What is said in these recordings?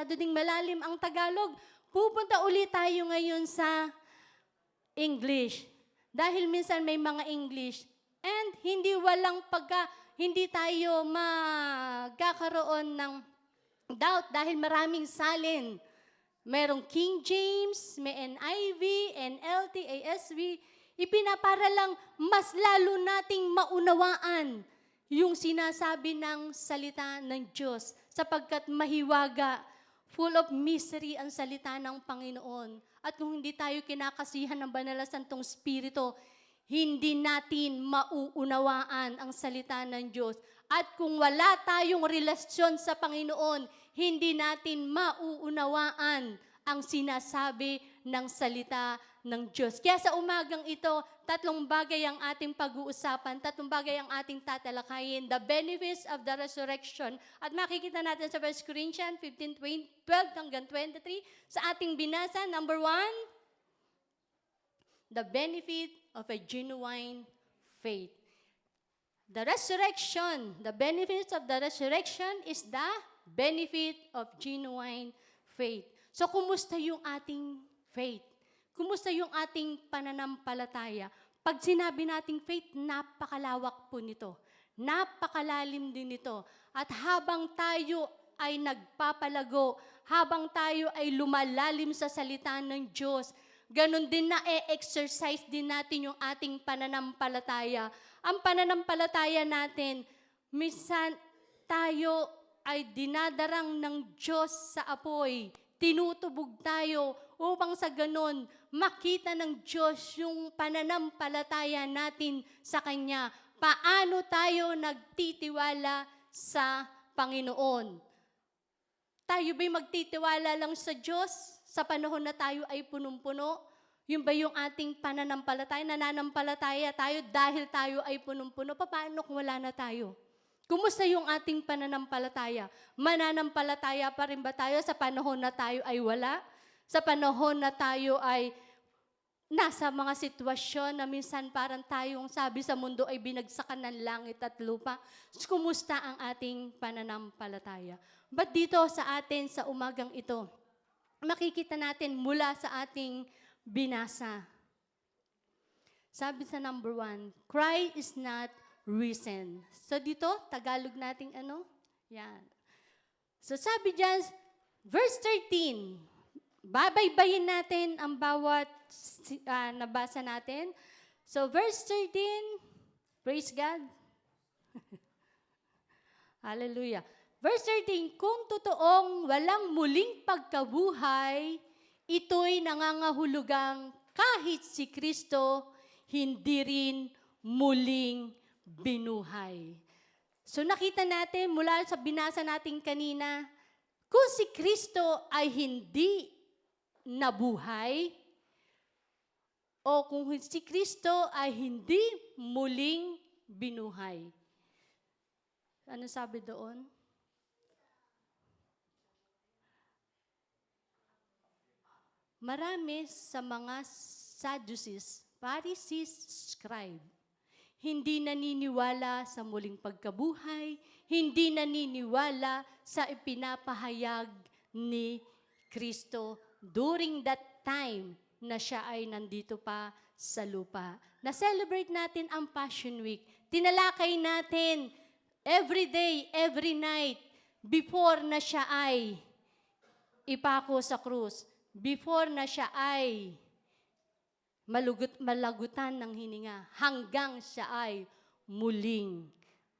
ding malalim ang Tagalog. Pupunta ulit tayo ngayon sa English. Dahil minsan may mga English and hindi tayo magkakaroon ng doubt dahil maraming salin. Merong King James, may NIV, NLT, ASV. Ipinapara lang mas lalo nating maunawaan yung sinasabi ng salita ng Diyos sapagkat mahiwaga, full of mystery ang salita ng Panginoon. At kung hindi tayo kinakasihan ng Banal na Santong Espiritu, hindi natin mauunawaan ang salita ng Diyos. At kung wala tayong relasyon sa Panginoon, hindi natin mauunawaan ang sinasabi ng salita ng Diyos. Kaya sa umagang ito, tatlong bagay ang ating pag-uusapan, tatlong bagay ang ating tatalakayin, the benefits of the resurrection. At makikita natin sa 1 Corinthians 15:12 hanggang 23, sa ating binasa, number 1, the benefit of a genuine faith. The resurrection, the benefits of the resurrection is the benefit of genuine faith. So, kumusta yung ating faith? Kumusta yung ating pananampalataya? Pag sinabi nating faith, napakalawak po nito. Napakalalim din nito. At habang tayo ay nagpapalago, habang tayo ay lumalalim sa salita ng Diyos, ganun din na exercise din natin yung ating pananampalataya. Ang pananampalataya natin, minsan tayo ay dinadarang ng Diyos sa apoy. Tinutubog tayo upang sa ganun makita ng Diyos yung pananampalataya natin sa Kanya. Paano tayo nagtitiwala sa Panginoon? Tayo ba'y magtitiwala lang sa Diyos sa panahon na tayo ay punong-puno? Yun ba yung ating pananampalataya? Nananampalataya tayo dahil tayo ay punong-puno? Paano kung wala na tayo? Kumusta yung ating pananampalataya? Mananampalataya pa rin ba tayo sa panahon na tayo ay wala? Sa panahon na tayo ay nasa mga sitwasyon na minsan parang tayong sabi sa mundo ay binagsakan ng langit at lupa. Kumusta ang ating pananampalataya? But dito sa atin sa umagang ito, makikita natin mula sa ating binasa. Sabi sa number 1, Christ is not risen. So dito, Tagalog nating ano? Yan. So sabi dyan, verse 13, babaybayin natin ang bawat nabasa natin. So verse 13, praise God. Hallelujah. Verse 13, kung totoong walang muling pagkabuhay, ito'y nangangahulugang kahit si Kristo, hindi rin muling binuhay. So nakita natin mula sa binasa natin kanina, kung si Kristo ay hindi nabuhay, o kung si Kristo ay hindi muling binuhay. Ano sabi doon? Marami sa mga Sadducees, Pharisees, scribe, hindi naniniwala sa muling pagkabuhay, hindi naniniwala sa ipinapahayag ni Kristo during that time na siya ay nandito pa sa lupa. Na-celebrate natin ang Passion Week. Tinalakay natin every day, every night, before na siya ay ipako sa krus, before na siya ay malagutan ng hininga, hanggang siya ay muling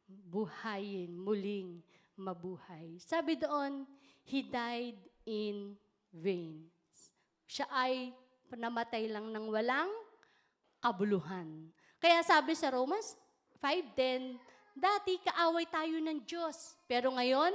buhayin, muling mabuhay. Sabi doon, He died in vain. Siya ay namatay lang ng walang kabuluhan. Kaya sabi sa Romans 5:10, dati kaaway tayo ng Diyos, pero ngayon,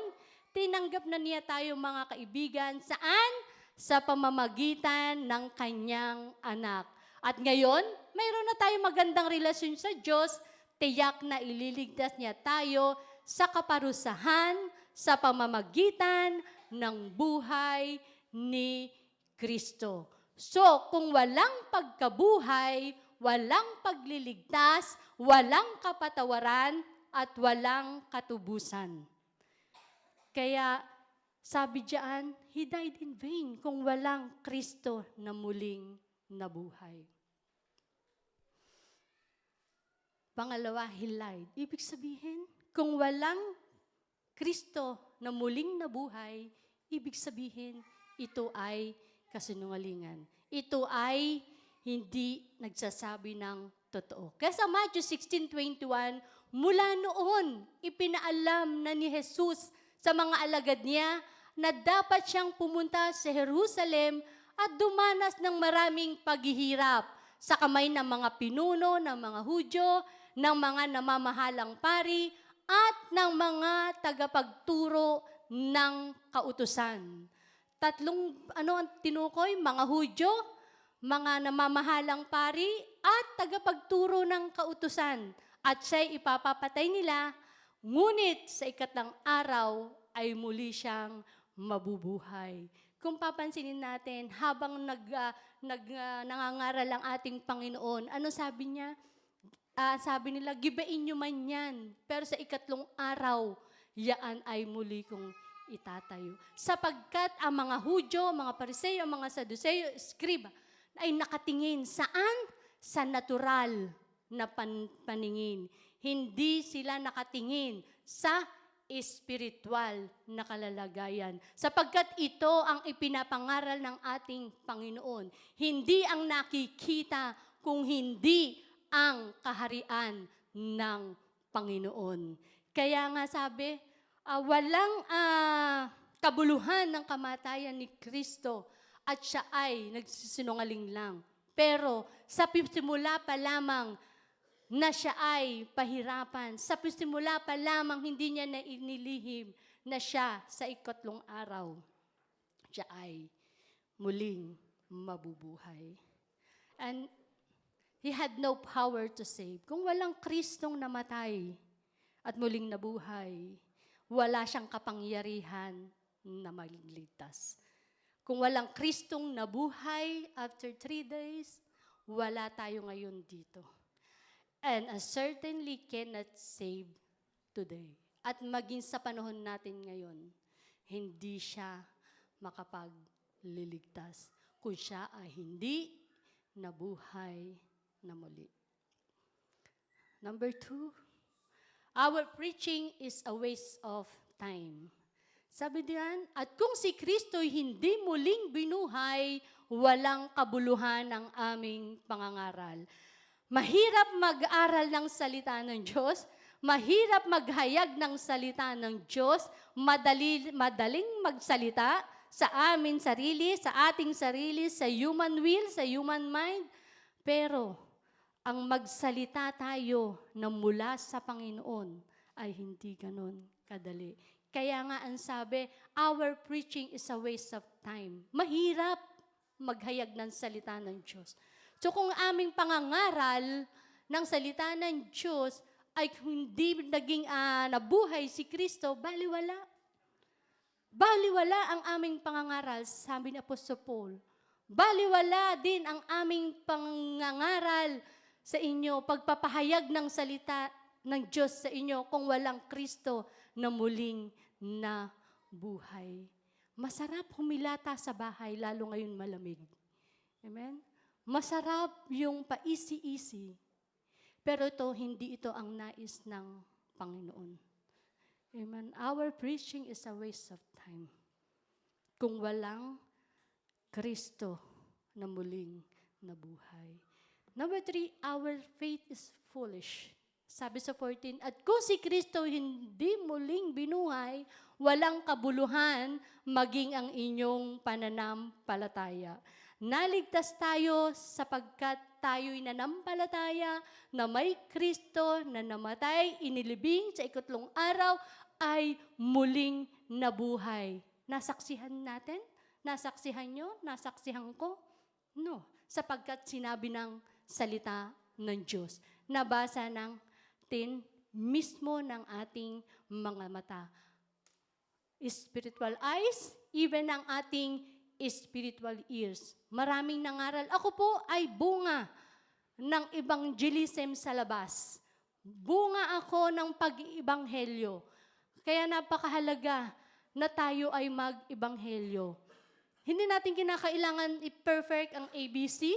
tinanggap na niya tayo mga kaibigan. Saan? Sa pamamagitan ng kanyang anak. At ngayon, mayroon na tayong magandang relasyon sa Diyos, tiyak na ililigtas niya tayo sa kaparusahan, sa pamamagitan ng buhay ni Kristo. So, kung walang pagkabuhay, walang pagliligtas, walang kapatawaran, at walang katubusan. Kaya, Sabi diyan, He died in vain kung walang Kristo na muling nabuhay. Pangalawa, He lied. Ibig sabihin, kung walang Kristo na muling nabuhay, ibig sabihin, ito ay kasinungalingan. Ito ay hindi nagsasabi ng totoo. Kaya sa Matthew 16:21, mula noon, ipinaalam na ni Jesus sa mga alagad niya na dapat siyang pumunta sa Jerusalem at dumanas ng maraming paghihirap sa kamay ng mga pinuno, ng mga Hudyo, ng mga namamahalang pari, at ng mga tagapagturo ng kautusan. Tatlong ang tinukoy? Mga Hudyo, mga namamahalang pari, at tagapagturo ng kautusan. At siya'y ipapapatay nila, ngunit sa ikatlang araw ay muli siyang mabubuhay. Kung papansinin natin, habang nangangaral ang ating Panginoon, ano sabi niya? Sabi nila, gibain nyo man yan, pero sa ikatlong araw, yaan ay muli kong itatayo. Sapagkat ang mga Hudyo, mga Pariseo, mga Saduceo, Skriba, ay nakatingin saan? Sa natural na paningin. Hindi sila nakatingin sa espiritual na kalalagayan. Sapagkat ito ang ipinapangaral ng ating Panginoon. Hindi ang nakikita kung hindi ang kaharian ng Panginoon. Kaya nga sabi, walang kabuluhan ng kamatayan ni Kristo at siya ay nagsisinungaling lang. Pero sa simula pa lamang na siya ay pahirapan. Sa simula pa lamang, hindi niya na inilihim na siya sa ikatlong araw, siya ay muling mabubuhay. And He had no power to save. Kung walang Kristong namatay at muling nabuhay, wala siyang kapangyarihan na magligtas. Kung walang Kristong nabuhay after 3 days, wala tayo ngayon dito. And certainly cannot save today. At maging sa panahon natin ngayon, hindi siya makapagliligtas kung siya ay hindi nabuhay na muli. Number 2, our preaching is a waste of time. Sabi diyan, at kung si Kristo hindi muling binuhay, walang kabuluhan ang aming pangangaral. Mahirap mag-aral ng salita ng Diyos, mahirap maghayag ng salita ng Diyos, madaling magsalita sa amin sarili, sa ating sarili, sa human will, sa human mind. Pero ang magsalita tayo na mula sa Panginoon ay hindi ganun kadali. Kaya nga ang sabi, our preaching is a waste of time. Mahirap maghayag ng salita ng Diyos. So kung aming pangangaral ng salita ng Diyos ay hindi naging nabuhay si Kristo, baliwala. Baliwala ang aming pangangaral, sabi ni Apostol Paul. Baliwala din ang aming pangangaral sa inyo, pagpapahayag ng salita ng Diyos sa inyo kung walang Kristo na muling na buhay. Masarap humilata sa bahay, lalo ngayon malamig. Amen? Masarap yung paisi-isi. Pero hindi ito ang nais ng Panginoon. Amen? Our preaching is a waste of time. Kung walang Kristo na muling nabuhay. Number 3, our faith is foolish. Sabi sa 14, at kung si Kristo hindi muling binuhay, walang kabuluhan maging ang inyong pananampalataya. Naligtas tayo sapagkat tayo'y nanampalataya na may Kristo na namatay, inilibing sa ikatlong araw, ay muling nabuhay. Nasaksihan natin? Nasaksihan nyo? Nasaksihan ko? No. Sapagkat sinabi ng salita ng Diyos. Nabasa ng mismo ng ating mga mata. Spiritual eyes, even ang ating spiritual ears. Maraming nangaral. Ako po ay bunga ng evangelism sa labas. Bunga ako ng pag-iibanghelyo. Kaya napakahalaga na tayo ay mag-ibanghelyo. Hindi natin kinakailangan i-perfect ang ABC,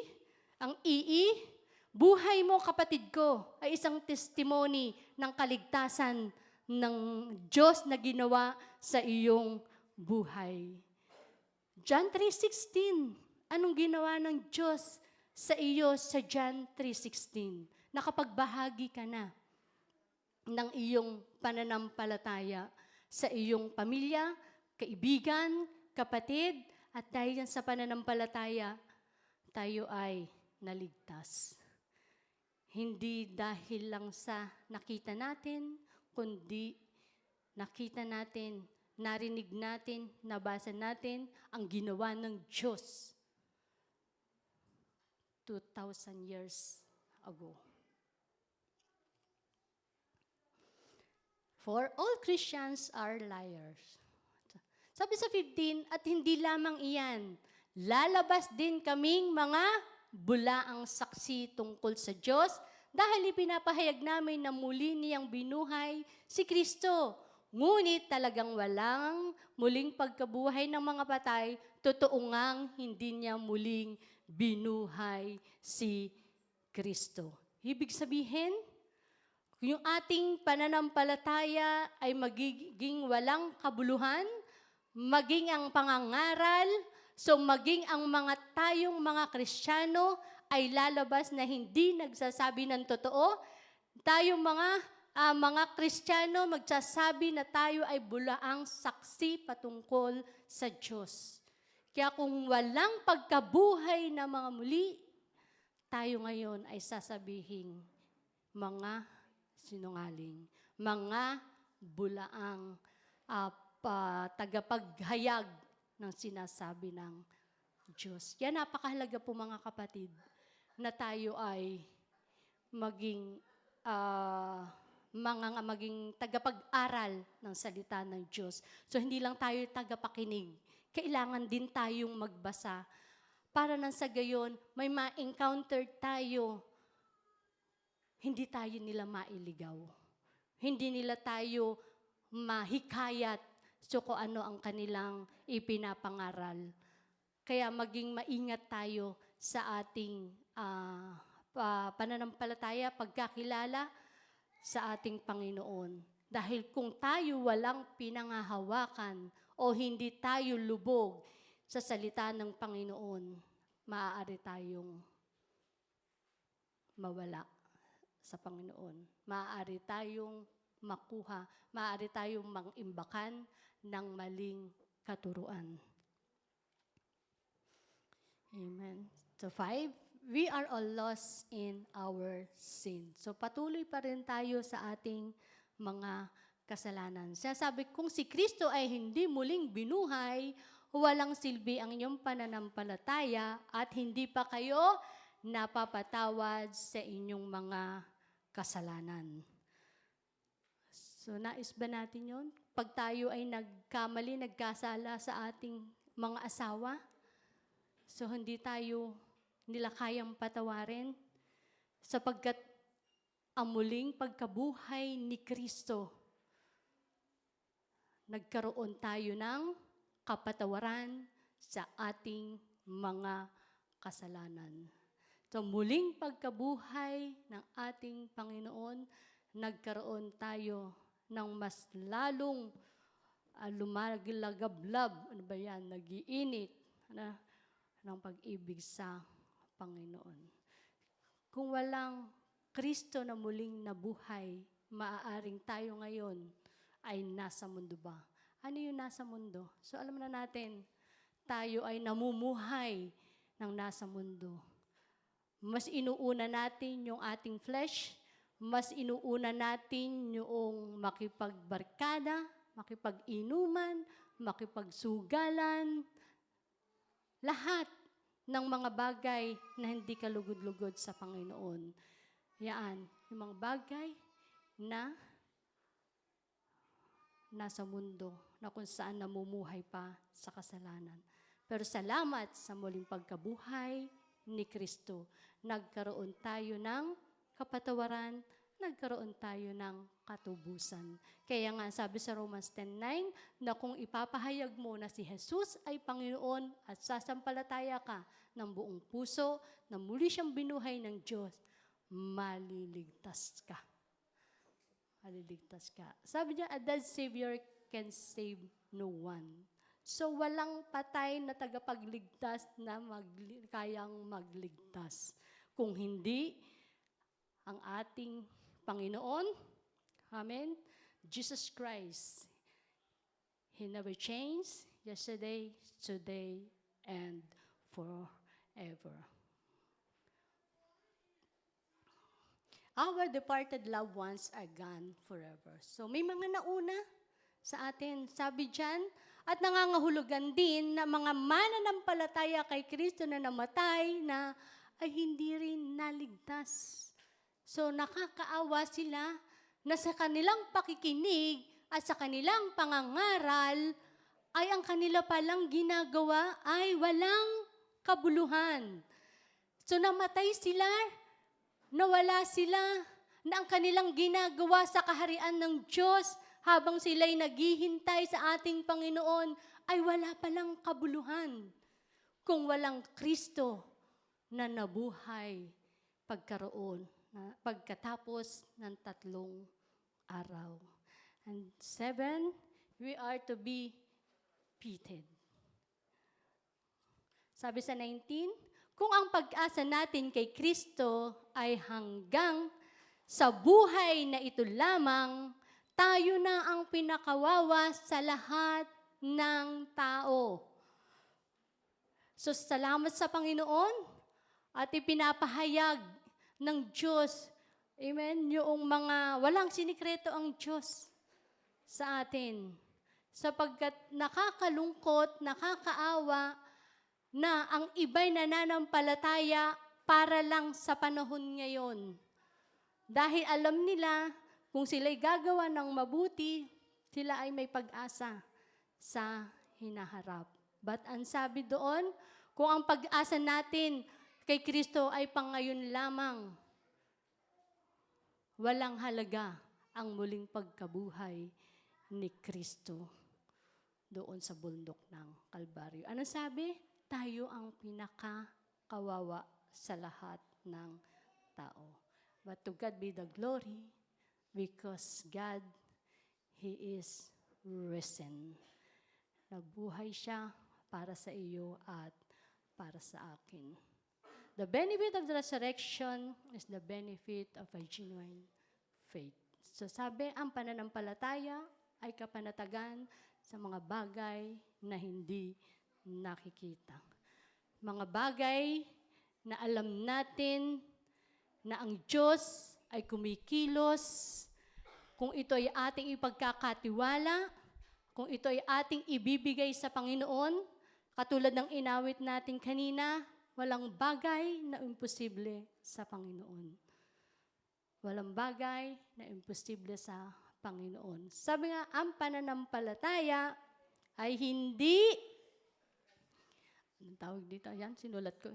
ang EE. Buhay mo, kapatid ko, ay isang testimony ng kaligtasan ng Diyos na ginawa sa iyong buhay. John 3:16, anong ginawa ng Diyos sa iyo sa John 3:16? Nakapagbahagi ka na ng iyong pananampalataya sa iyong pamilya, kaibigan, kapatid, at dahil yan sa pananampalataya, tayo ay naligtas. Hindi dahil lang sa nakita natin, kundi nakita natin, narinig natin, nabasa natin ang ginawa ng Diyos 2,000 years ago. For all Christians are liars. Sabi sa 15, at hindi lamang iyan, lalabas din kaming mga bulaang saksi tungkol sa Diyos dahil ipinapahayag namin na muli niyang binuhay si Kristo. Ngunit talagang walang muling pagkabuhay ng mga patay, totoo ngang hindi niya muling binuhay si Kristo. Ibig sabihin, yung ating pananampalataya ay magiging walang kabuluhan, maging ang pangangaral, so maging ang tayong mga Kristiyano ay lalabas na hindi nagsasabi ng totoo. Tayong mga Kristiyano magsasabi na tayo ay bulaang saksi patungkol sa Diyos. Kaya kung walang pagkabuhay na mga muli, tayo ngayon ay sasabihin mga sinungaling, mga bulaang tagapaghayag ng sinasabi ng Diyos. Yan, napakahalaga po mga kapatid, na tayo ay maging maging tagapag-aral ng salita ng Diyos. So hindi lang tayo tagapakinig, kailangan din tayong magbasa para nang sa gayon may ma-encounter tayo. Hindi tayo nila mailigaw. Hindi nila tayo mahikayat so kung ano ang kanilang ipinapangaral. Kaya maging maingat tayo sa ating pananampalataya, pagkakilala sa ating Panginoon. Dahil kung tayo walang pinangahawakan o hindi tayo lubog sa salita ng Panginoon, maaari tayong mawala sa Panginoon. Maaari tayong makuha, maaari tayong mangimbakan ng maling katuruan. Amen. So 5, we are all lost in our sin. So patuloy pa rin tayo sa ating mga kasalanan. Sabi, kung si Kristo ay hindi muling binuhay, walang silbi ang inyong pananampalataya at hindi pa kayo napapatawad sa inyong mga kasalanan. So, nais ba natin yun? Pag tayo ay nagkamali, nagkasala sa ating mga asawa, so hindi nila kayang patawarin, sapagkat ang muling pagkabuhay ni Kristo, nagkaroon tayo ng kapatawaran sa ating mga kasalanan. So muling pagkabuhay ng ating Panginoon, nagkaroon tayo ng mas lalong lumalagablab, nagiinit ng pag-ibig sa Panginoon. Kung walang Kristo na muling nabuhay, maaaring tayo ngayon ay nasa mundo ba? Ano yung nasa mundo? So alam na natin, tayo ay namumuhay ng nasa mundo. Mas inuuna natin yung ating flesh, mas inuuna natin yung makipagbarkada, makipag-inuman, makipagsugalan, lahat ng mga bagay na hindi kalugod-lugod sa Panginoon. Yan, yung mga bagay na nasa mundo, na kung saan namumuhay pa sa kasalanan. Pero salamat sa muling pagkabuhay ni Kristo, nagkaroon tayo ng kapatawaran, nagkaroon tayo ng katubusan. Kaya nga sabi sa Romans 10:9 na kung ipapahayag mo na si Jesus ay Panginoon at sasampalataya ka ng buong puso na muli siyang binuhay ng Diyos, maliligtas ka. Maliligtas ka. Sabi niya, a dead Savior can save no one. So, walang patay na tagapagligtas na kayang magligtas. Kung hindi, ang ating Panginoon, Amen, Jesus Christ, He never changed, yesterday, today, and forever. Our departed loved ones are gone forever. So, may mga nauna sa atin. Sabi dyan, at nangangahulugan din na mga mananampalataya kay Kristo na namatay na ay hindi rin naligtas. So nakakaawa sila na sa kanilang pakikinig at sa kanilang pangangaral ay ang kanila palang ginagawa ay walang kabuluhan. So namatay sila, nawala sila, na ang kanilang ginagawa sa kaharian ng Diyos habang sila'y naghihintay sa ating Panginoon ay wala palang kabuluhan kung walang Kristo na nabuhay pagkatapos ng 3 araw. And 7, we are to be pitted. Sabi sa 19, kung ang pag-asa natin kay Kristo ay hanggang sa buhay na ito lamang, tayo na ang pinakawawa sa lahat ng tao. So, salamat sa Panginoon at ipinapahayag ng Diyos, amen, yung mga walang sinikreto ang Diyos sa atin. Sapagkat nakakalungkot, nakakaawa na ang iba'y nananampalataya para lang sa panahon ngayon. Dahil alam nila, kung sila'y gagawa ng mabuti, sila ay may pag-asa sa hinaharap. But ang sabi doon, kung ang pag-asa natin kay Kristo ay pangayon lamang, walang halaga ang muling pagkabuhay ni Kristo doon sa bundok ng Kalbaryo. Ano sabi? Tayo ang pinakakawawa sa lahat ng tao. But to God be the glory, because God, He is risen. Nabuhay siya para sa iyo at para sa akin. The benefit of the resurrection is the benefit of a genuine faith. So sabi, ang pananampalataya ay kapanatagan sa mga bagay na hindi nakikita. Mga bagay na alam natin na ang Diyos ay kumikilos, kung ito ay ating ipagkakatiwala, kung ito ay ating ibibigay sa Panginoon, katulad ng inawit natin kanina, walang bagay na imposible sa Panginoon. Walang bagay na imposible sa Panginoon. Sabi nga, ang pananampalataya ay hindi, anong tawag dito? Yan, sinulat ko.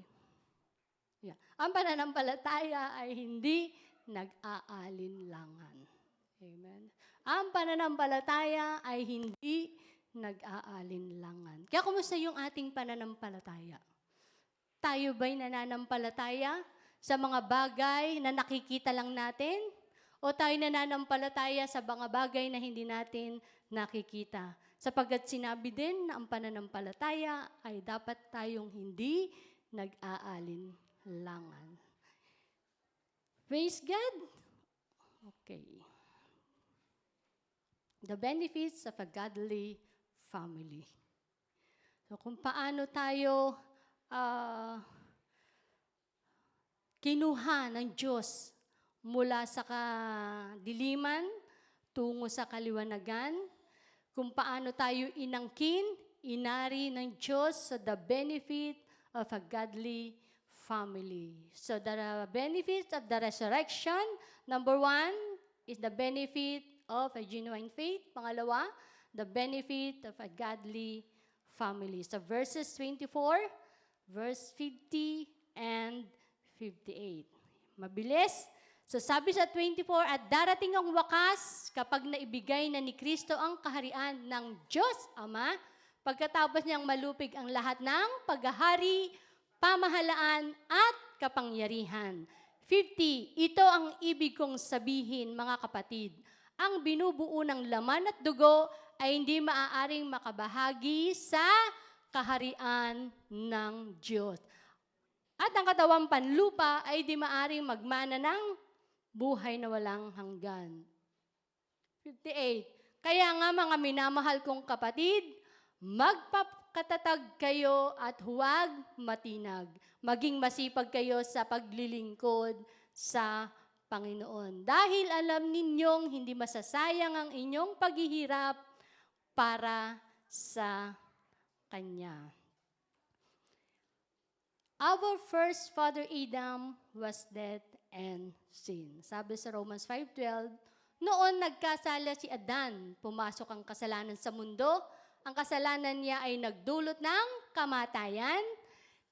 Yeah. Ang pananampalataya ay hindi nag-aalinlangan. Amen. Ang pananampalataya ay hindi nag-aalinlangan. Kaya kumusta yung ating pananampalataya? Tayo ba'y nananampalataya sa mga bagay na nakikita lang natin? O tayo nananampalataya sa mga bagay na hindi natin nakikita? Sapagkat sinabi din na ang pananampalataya ay dapat tayong hindi nag-aalinlangan. Praise God. Okay. The benefits of a godly family. So kung paano tayo kinuha ng Diyos mula sa kadiliman tungo sa kaliwanagan, kung paano tayo inangkin, inari ng Diyos sa the benefit of a godly family. So the benefits of the resurrection, number 1 is the benefit of a genuine faith. Pangalawa, the benefit of a godly family. So verses 24, verse 50 and 58. Mabilis. So sabi sa 24, at darating ang wakas kapag naibigay na ni Kristo ang kaharian ng Diyos Ama, pagkatapos niyang malupig ang lahat ng paghahari, pamahalaan at kapangyarihan. 50, ito ang ibig kong sabihin, mga kapatid. Ang binubuo ng laman at dugo ay hindi maaaring makabahagi sa kaharian ng Diyos. At ang katawang panlupa ay di maaaring magmana ng buhay na walang hanggan. 58. Kaya nga mga minamahal kong kapatid, magpakatatag kayo at huwag matinag. Maging masipag kayo sa paglilingkod sa Panginoon. Dahil alam ninyong hindi masasayang ang inyong paghihirap para sa Kanya. Our first father Adam was dead and sin. Sabi sa Romans 5:12, noon nagkasala si Adan, pumasok ang kasalanan sa mundo, ang kasalanan niya ay nagdulot ng kamatayan,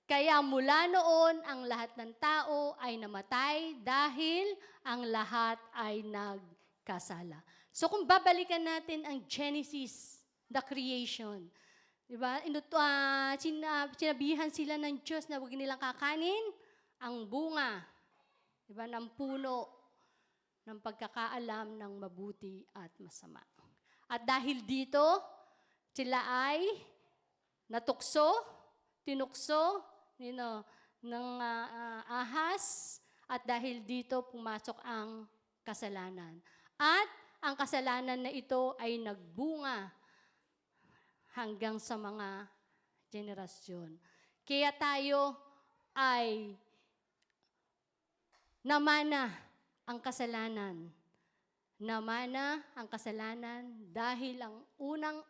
kaya mula noon ang lahat ng tao ay namatay dahil ang lahat ay nagkasala. So kung babalikan natin ang Genesis, the creation, diba? Sinabihan sila ng Diyos na huwag nilang kakanin ang bunga, diba, ng puno ng pagkakaalam ng mabuti at masama. At dahil dito, sila ay tinukso ng ahas, at dahil dito pumasok ang kasalanan. At ang kasalanan na ito ay nagbunga hanggang sa mga generasyon. Kaya tayo ay namana ang kasalanan. Namana ang kasalanan dahil ang unang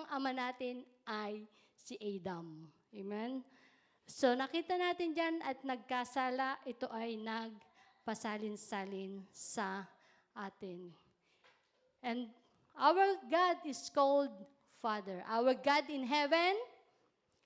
ama natin ay si Adam. Amen? So nakita natin dyan at nagkasala, ito ay nagpasalin-salin sa atin. And our God is called Father. Our God in heaven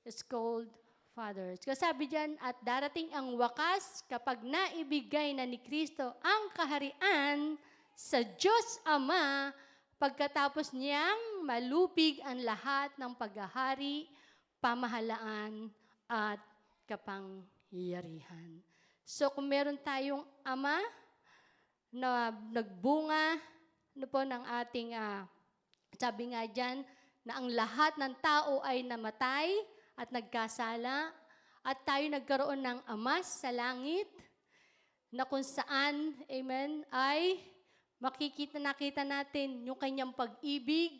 is called Father. Sabi dyan, at darating ang wakas kapag naibigay na ni Kristo ang kaharian sa Diyos Ama, pagkatapos niyang malupig ang lahat ng paghahari, pamahalaan, at kapangyarihan. So kung meron tayong Ama na nagbunga ng ating, sabi nga dyan, na ang lahat ng tao ay namatay at nagkasala, at tayo nagkaroon ng Ama sa langit, na kung saan, amen, ay nakita natin yung kanyang pag-ibig.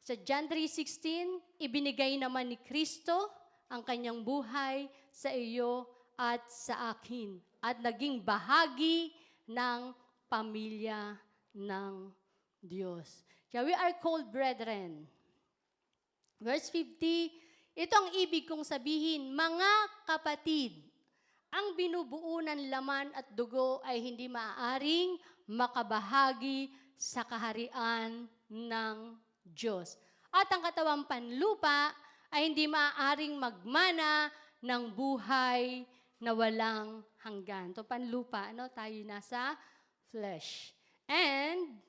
Sa John 3:16, ibinigay naman ni Kristo ang kanyang buhay sa iyo at sa akin, at naging bahagi ng pamilya ng Diyos. Kaya we are called brethren. Verse 50, ito ang ibig kong sabihin, mga kapatid, ang binubuo ng laman at dugo ay hindi maaaring makabahagi sa kaharian ng Diyos. At ang katawang panlupa ay hindi maaaring magmana ng buhay na walang hanggan. Ito panlupa, tayo nasa flesh. And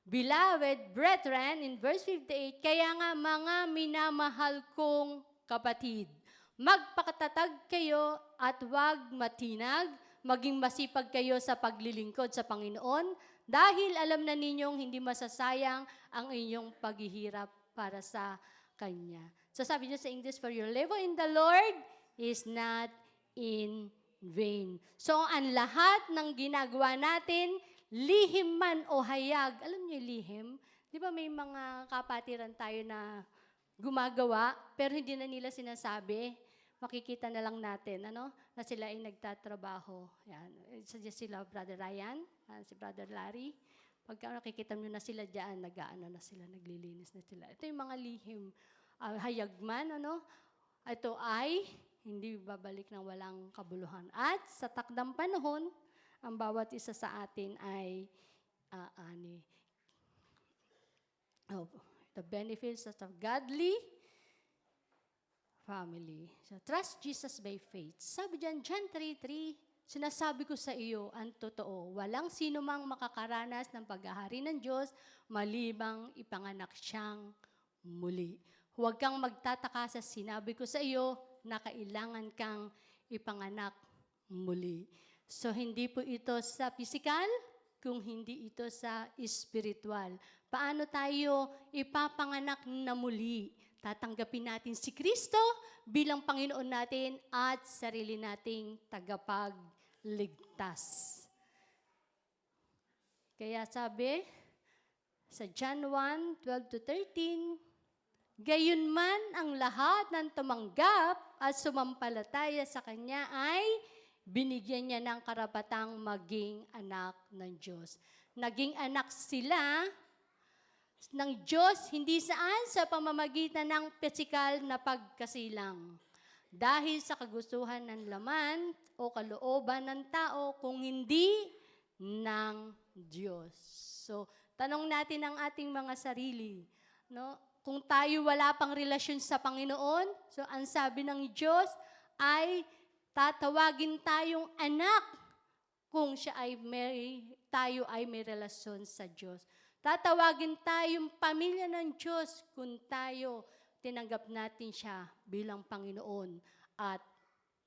beloved brethren, in verse 58, kaya nga mga minamahal kong kapatid, magpakatatag kayo at huwag matinag, maging masipag kayo sa paglilingkod sa Panginoon, dahil alam na ninyong hindi masasayang ang inyong paghihirap para sa Kanya. So sabi niya sa English, for your labor in the Lord is not in vain. So ang lahat ng ginagawa natin, lihim man o hayag, alam niyo lihim? Di ba may mga kapatiran tayo na gumagawa, pero hindi na nila sinasabi? Makikita na lang natin, na sila ay nagtatrabaho. Yan. Suggest sila, Brother Ryan, si Brother Larry. Pagka nakikita nyo na sila dyan, naglilinis na sila. Ito yung mga lihim. Hayag man, ito ay hindi babalik ng walang kabuluhan. At sa takdang panahon, ang bawat isa sa atin ay the benefits of godly family. So, trust Jesus by faith. Sabi dyan, John 3:3, Sinasabi ko sa iyo ang totoo, walang sino mang makakaranas ng paghahari ng Diyos malibang ipanganak siyang muli. Huwag kang magtataka sa sinabi ko sa iyo na kailangan kang ipanganak muli. So hindi po ito sa physical, kung hindi ito sa spiritual. Paano tayo ipapanganak na muli? Tatanggapin natin si Kristo bilang Panginoon natin at sarili nating tagapagligtas. Kaya sabi sa John 1:12-13, gayunman ang lahat ng tumanggap at sumampalataya sa Kanya ay binigyan niya ng karapatang maging anak ng Diyos. Naging anak sila ng Diyos, hindi saan sa pamamagitan ng pisikal na pagkasilang. Dahil sa kagustuhan ng laman o kalooban ng tao, kung hindi ng Diyos. So, tanong natin ang ating mga sarili, no? Kung tayo wala pang relasyon sa Panginoon, so ang sabi ng Diyos ay tatawagin tayong anak kung tayo ay may relasyon sa Diyos. Tatawagin tayong pamilya ng Diyos kung tayo tinanggap natin siya bilang Panginoon at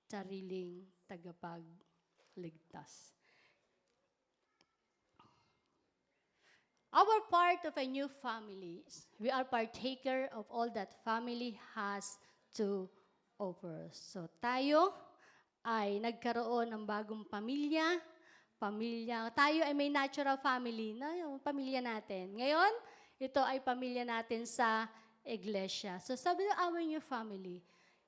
sariling tagapagligtas. Our part of a new family, we are partaker of all that family has to offer. So tayo ay nagkaroon ng bagong pamilya. Tayo ay may natural family, no? Yung pamilya natin. Ngayon, ito ay pamilya natin sa iglesia. So sabi ng our new family,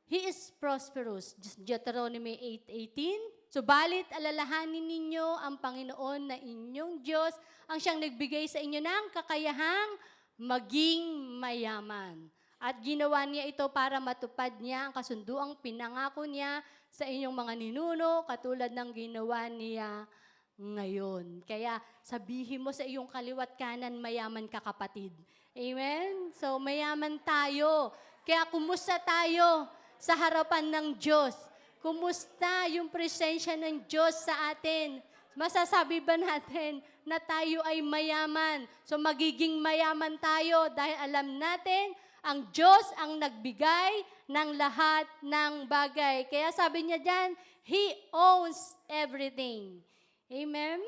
He is prosperous. Deuteronomy 8:18. Subalit alalahanin ninyo ang Panginoon na inyong Diyos ang siyang nagbigay sa inyo ng kakayahang maging mayaman. At ginawa niya ito para matupad niya ang kasunduang pinangako niya sa inyong mga ninuno, katulad ng ginawa niya ngayon. Kaya sabihin mo sa iyong kaliwat kanan, mayaman ka kapatid. Amen? So mayaman tayo. Kaya kumusta tayo sa harapan ng Diyos? Kumusta yung presensya ng Diyos sa atin? Masasabi ba natin na tayo ay mayaman? So magiging mayaman tayo dahil alam natin ang Diyos ang nagbigay ng lahat ng bagay. Kaya sabi niya dyan, He owns everything. Amen?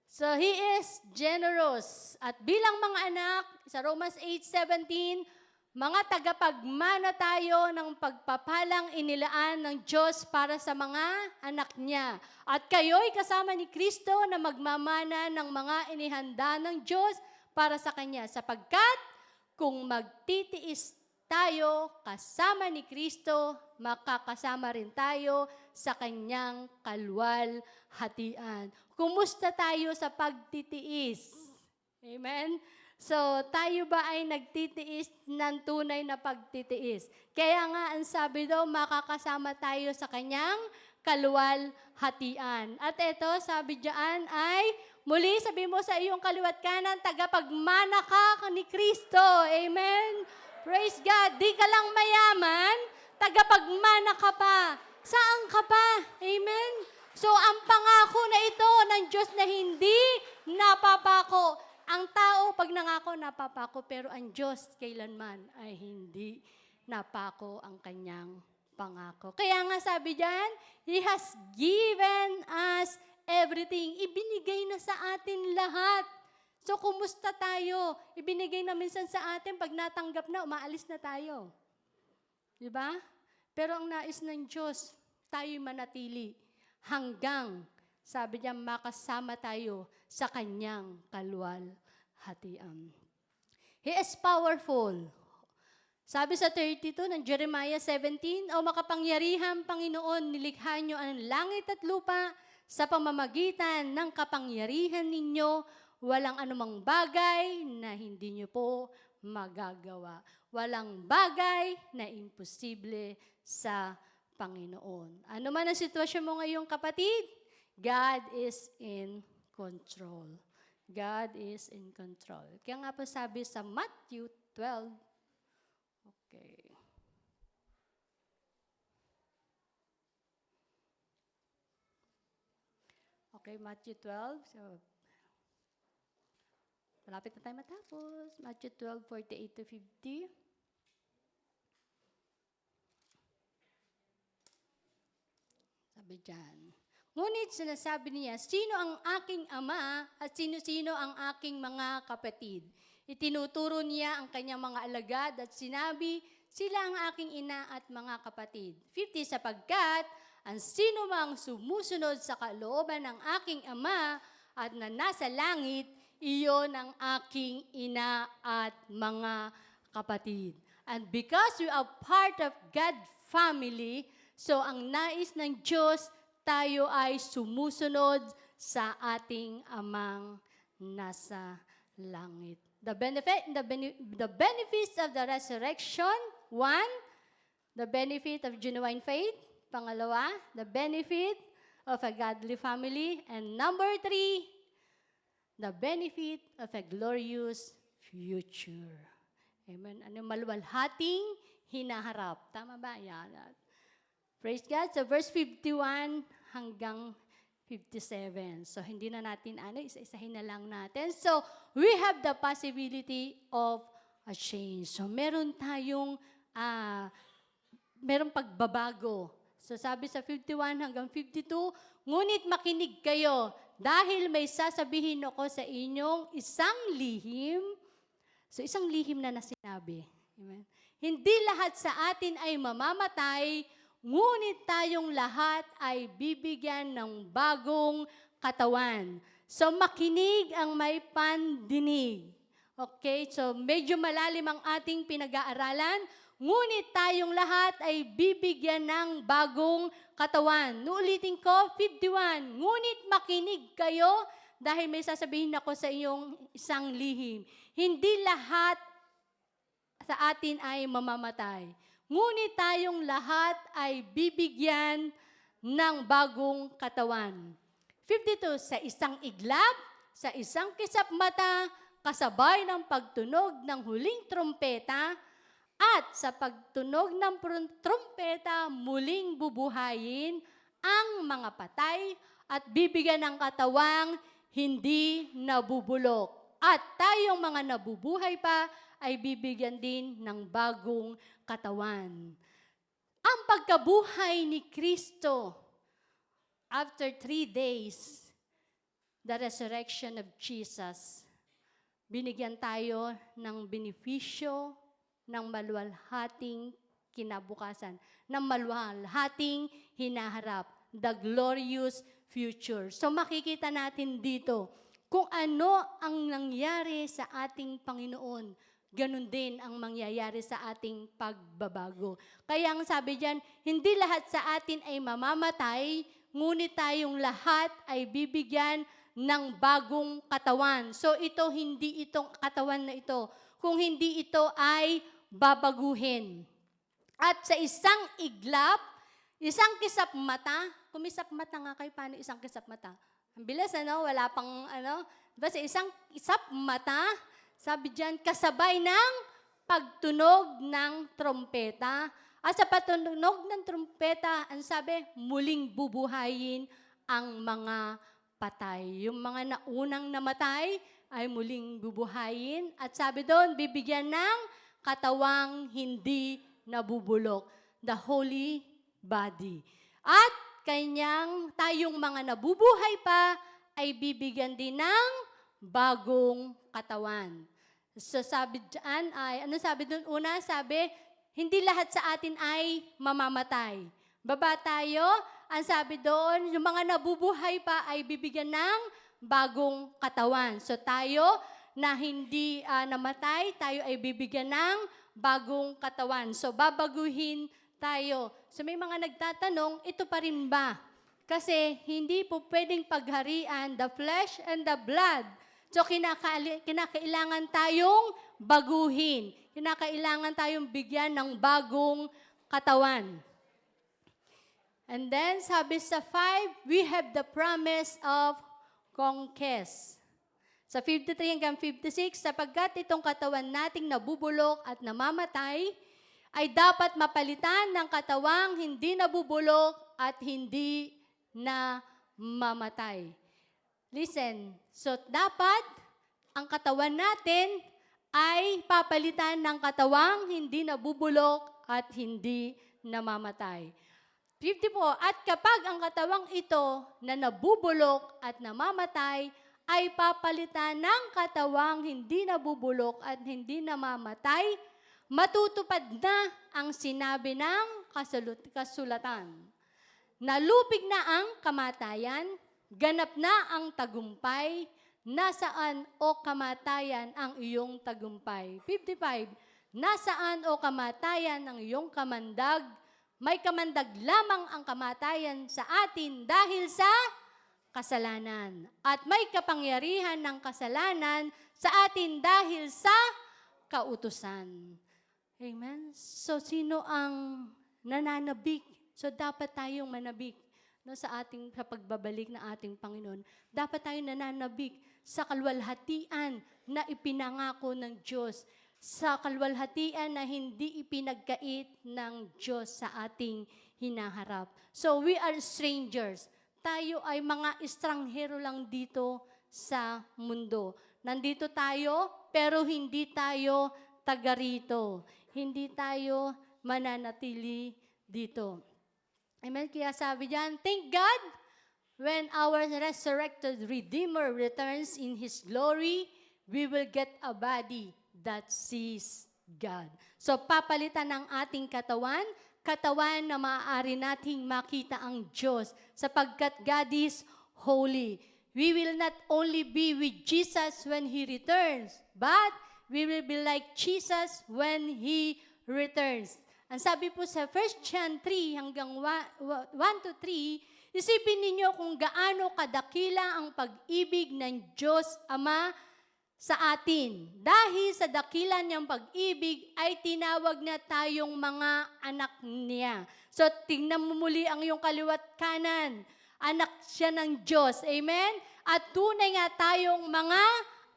So, He is generous. At bilang mga anak, sa Romans 8:17, mga tagapagmana tayo ng pagpapalang inilaan ng Diyos para sa mga anak niya. At kayo'y kasama ni Kristo na magmamana ng mga inihanda ng Diyos para sa Kanya. Sapagkat kung magtitiis tayo kasama ni Kristo, makakasama rin tayo sa Kanyang kalwalhatian. Kumusta tayo sa pagtitiis? Amen? So, tayo ba ay nagtitiis ng tunay na pagtitiis? Kaya nga, ang sabi daw, makakasama tayo sa Kanyang kalwalhatian. At ito, sabi diyan ay, muli sabi mo sa iyong kaliwat kanan, tagapagmana ka ni Kristo. Amen? Praise God. Di ka lang mayaman, tagapagmana ka pa. Saan ka pa? Amen? So, ang pangako na ito ng Diyos na hindi napapako. Ang tao, pag nangako, napapako. Pero ang Diyos, kailanman ay hindi napako ang kanyang pangako. Kaya nga sabi diyan, He has given us everything. Ibinigay na sa atin lahat. So, kumusta tayo? Ibinigay na minsan sa atin, pag natanggap na, umaalis na tayo. Diba? Pero ang nais ng Diyos, tayo'y manatili hanggang, sabi niya, makasama tayo sa Kanyang kalwalhatian. He is powerful. Sabi sa 32 ng Jeremiah 17, O makapangyarihang Panginoon, nilikha niyo ang langit at lupa sa pamamagitan ng kapangyarihan ninyo. Walang anumang bagay na hindi niyo po magagawa. Walang bagay na imposible sa Panginoon. Ano man ang sitwasyon mo ngayon, kapatid, God is in control. God is in control. Kaya nga po sabi sa Matthew 12, okay. Okay, Matthew 12. So, malapit na tayo matapos. Matthew 12, 48 to 50. Sabi dyan. Ngunit sinasabi niya, sino ang aking ama at sino-sino ang aking mga kapatid? Itinuturo niya ang kanyang mga alagad at sinabi, sila ang aking ina at mga kapatid. 50, sapagkat ang sino mang sumusunod sa kalooban ng aking ama at na nasa langit, iyon ang aking ina at mga kapatid. And because we are part of God's family, so ang nais ng Diyos, tayo ay sumusunod sa ating amang nasa langit. The benefits of the resurrection, 1, the benefit of genuine faith. Pangalawa, the benefit of a godly family. And number 3, the benefit of a glorious future. Amen. Ano maluwalhating hinaharap. Tama ba? Yan. Praise God. So verse 51 hanggang 57. So hindi na natin isa-isahin na lang natin. So we have the possibility of a change. So meron tayong merong pagbabago. So sabi sa 51 hanggang 52, ngunit makinig kayo dahil may sasabihin ako sa inyong isang lihim. So isang lihim na sinabi. Amen. Hindi lahat sa atin ay mamamatay, ngunit tayong lahat ay bibigyan ng bagong katawan. So makinig ang may pandinig. Okay, so medyo malalim ang ating pinag-aaralan, ngunit tayong lahat ay bibigyan ng bagong katawan. Nuulitin ko, 51, ngunit makinig kayo dahil may sasabihin ako sa iyong isang lihim. Hindi lahat sa atin ay mamamatay. Ngunit tayong lahat ay bibigyan ng bagong katawan. 52, sa isang iglap, sa isang kisap mata, kasabay ng pagtunog ng huling trumpeta, at sa pagtunog ng trumpeta, muling bubuhayin ang mga patay at bibigyan ng katawang hindi nabubulok. At tayong mga nabubuhay pa ay bibigyan din ng bagong katawan. Ang pagkabuhay ni Kristo, after 3 days, the resurrection of Jesus, binigyan tayo ng benepisyo ng maluwalhating kinabukasan, ng maluwalhating hinaharap, the glorious future. So makikita natin dito kung ano ang nangyari sa ating Panginoon, ganun din ang mangyayari sa ating pagbabago. Kaya ang sabi diyan, hindi lahat sa atin ay mamamatay, ngunit tayong lahat ay bibigyan ng bagong katawan. So hindi itong katawan na ito, kung hindi ito ay babaguhin. At sa isang iglap, isang kisap mata, kumisap mata nga kayo, paano isang kisap mata? Ang bilis, wala pang, Basta isang kisap mata, sabi diyan, kasabay ng pagtunog ng trompeta. At sa patunog ng trompeta, ang sabi, muling bubuhayin ang mga patay. Yung mga naunang namatay ay muling bubuhayin. At sabi doon, bibigyan ng katawang hindi nabubulok. The holy body. At tayong mga nabubuhay pa ay bibigyan din ng bagong katawan. So sabi dyan, ano sabi doon una? Sabi, hindi lahat sa atin ay mamamatay. Baba tayo, ang sabi doon, yung mga nabubuhay pa ay bibigyan ng bagong katawan. So tayo na hindi namatay, tayo ay bibigyan ng bagong katawan. So babaguhin tayo. So may mga nagtatanong, ito pa rin ba? Kasi hindi po pwedeng pagharian the flesh and the blood. So kinakailangan tayong baguhin. Kinakailangan tayong bigyan ng bagong katawan. And then sabi sa 5, we have the promise of conquest. Sa 53 hanggang 56, sapagkat itong katawan nating nabubulok at namamatay, ay dapat mapalitan ng katawang hindi nabubulok at hindi na mamatay. Listen, so dapat ang katawan natin ay papalitan ng katawang hindi nabubulok at hindi namamatay. 50 po, at kapag ang katawang ito na nabubulok at namamatay ay papalitan ng katawang hindi nabubulok at hindi namamatay, matutupad na ang sinabi ng kasulatan. Nalupig na ang kamatayan, ganap na ang tagumpay, nasaan o kamatayan ang iyong tagumpay? 55, nasaan o kamatayan ang iyong kamandag? May kamandag lamang ang kamatayan sa atin dahil sa kasalanan. At may kapangyarihan ng kasalanan sa atin dahil sa kautusan. Amen? So, sino ang nananabik? So, dapat tayong manabik sa pagbabalik ng ating Panginoon. Dapat tayong nananabik sa kalwalhatian na ipinangako ng Diyos, sa kalwalhatian na hindi ipinagkait ng Diyos sa ating hinaharap. So we are strangers. Tayo ay mga estranghero lang dito sa mundo. Nandito tayo, pero hindi tayo taga rito. Hindi tayo mananatili dito. Amen? Kaya sabi diyan, thank God when our resurrected Redeemer returns in His glory, we will get a body that sees God. So, papalitan ng ating katawan na maaari nating makita ang Diyos sapagkat God is holy. We will not only be with Jesus when He returns, but we will be like Jesus when He returns. Ang sabi po sa 1 John 3 hanggang 1 to 3, isipin ninyo kung gaano kadakila ang pag-ibig ng Diyos Ama sa atin. Dahil sa dakilan niyang pag-ibig ay tinawag na tayong mga anak niya. So, tingnan mo muli ang iyong kaliwat kanan. Anak siya ng Diyos. Amen? At tunay nga tayong mga